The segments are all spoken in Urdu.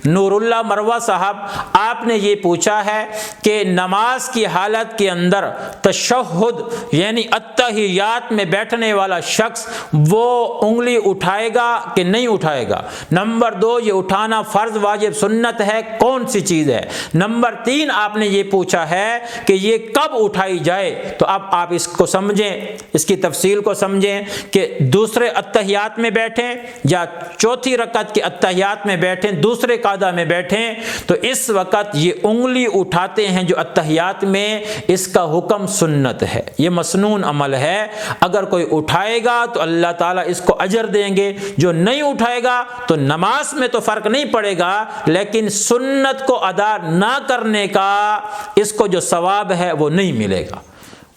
نوراللہ مروہ صاحب، آپ نے یہ پوچھا ہے کہ نماز کی حالت کے اندر تشہد یعنی اتحیات میں بیٹھنے والا شخص وہ انگلی اٹھائے گا کہ نہیں اٹھائے گا؟ نمبر 2، یہ اٹھانا فرض واجب سنت ہے، کون سی چیز ہے؟ نمبر 3، آپ نے یہ پوچھا ہے کہ یہ کب اٹھائی جائے؟ تو اب آپ اس کو سمجھیں، اس کی تفصیل کو سمجھیں کہ دوسرے اتحیات میں بیٹھیں یا چوتھی رکعت کے اتحیات میں بیٹھیں، دوسرے قعدہ میں بیٹھیں، تو اس وقت یہ انگلی اٹھاتے ہیں جو اتحیات میں، اس کا حکم سنت ہے، یہ مسنون عمل ہے۔ اگر کوئی اٹھائے گا تو اللہ تعالیٰ اس کو اجر دیں گے، جو نہیں اٹھائے گا تو نماز میں تو فرق نہیں پڑے گا، لیکن سنت کو ادا نہ کرنے کا اس کو جو ثواب ہے وہ نہیں ملے گا۔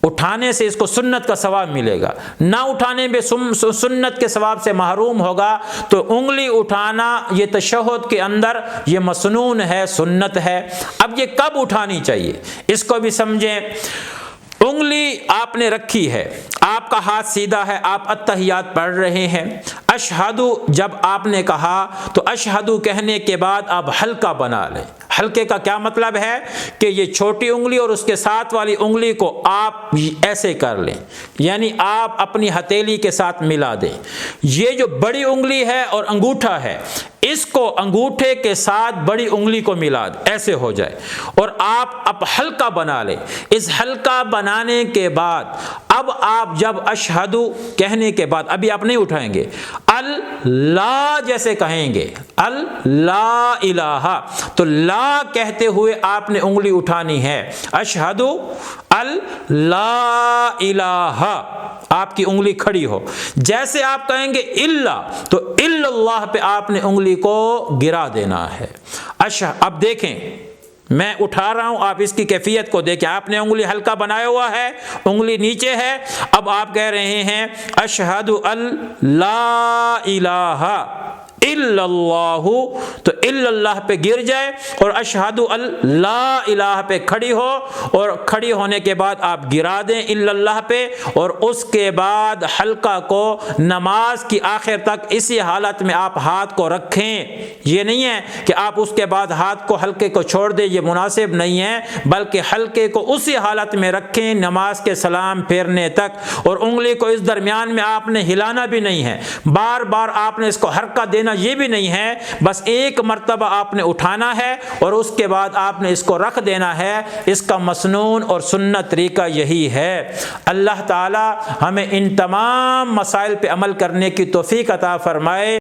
اٹھانے سے اس کو سنت کا ثواب ملے گا، نہ اٹھانے میں سنت کے ثواب سے محروم ہوگا۔ تو انگلی اٹھانا یہ تشہد کے اندر یہ مسنون ہے، سنت ہے۔ اب یہ کب اٹھانی چاہیے اس کو بھی سمجھیں۔ انگلی آپ نے رکھی ہے، آپ کا ہاتھ سیدھا ہے، آپ اتحیات پڑھ رہے ہیں، اشہدو جب آپ نے کہا تو اشہدو کہنے کے بعد آپ حلقہ بنا لیں۔ حلقے کا کیا مطلب ہے کہ یہ چھوٹی انگلی اور اس کے ساتھ والی انگلی کو آپ ایسے کر لیں، یعنی آپ اپنی ہتھیلی کے ساتھ ملا دیں۔ یہ جو بڑی انگلی ہے اور انگوٹھا ہے، اس کو انگوٹھے کے ساتھ بڑی انگلی کو ملا دیں، ایسے ہو جائے، اور آپ اب حلقہ بنا لیں۔ اس حلقہ بنانے کے بعد اب آپ جب اشہدو کہنے کے بعد، ابھی آپ نہیں اٹھائیں گے، اللہ جیسے کہیں گے، اللہ الہ، تو لا کہتے ہوئے آپ نے انگلی اٹھانی ہے، اشہدو اللہ الہ، آپ کی انگلی کھڑی ہو۔ جیسے آپ کہیں گے الا، تو الا اللہ پہ آپ نے انگلی کو گرا دینا ہے۔ اب دیکھیں میں اٹھا رہا ہوں، آپ اس کی کیفیت کو دیکھیں۔ آپ نے انگلی حلقہ بنایا ہوا ہے، انگلی نیچے ہے، اب آپ کہہ رہے ہیں اشہد لا الہ الا اللہ، تو الا اللہ پہ گر جائے اور اشہد لا الہ پہ کھڑی ہو، اور کھڑی ہونے کے بعد آپ گرا دیں الا اللہ پہ، اور اس کے بعد حلقہ کو نماز کی آخر تک اسی حالت میں آپ ہاتھ کو رکھیں۔ یہ نہیں ہے کہ آپ اس کے بعد ہاتھ کو حلقے کو چھوڑ دیں، یہ مناسب نہیں ہے، بلکہ حلقے کو اسی حالت میں رکھیں نماز کے سلام پھیرنے تک، اور انگلی کو اس درمیان میں آپ نے ہلانا بھی نہیں ہے، بار بار آپ نے اس کو حرکت دینا یہ بھی نہیں ہے، بس ایک مرتبہ آپ نے اٹھانا ہے اور اس کے بعد آپ نے اس کو رکھ دینا ہے۔ اس کا مسنون اور سنت طریقہ یہی ہے۔ اللہ تعالی ہمیں ان تمام مسائل پہ عمل کرنے کی توفیق عطا فرمائے۔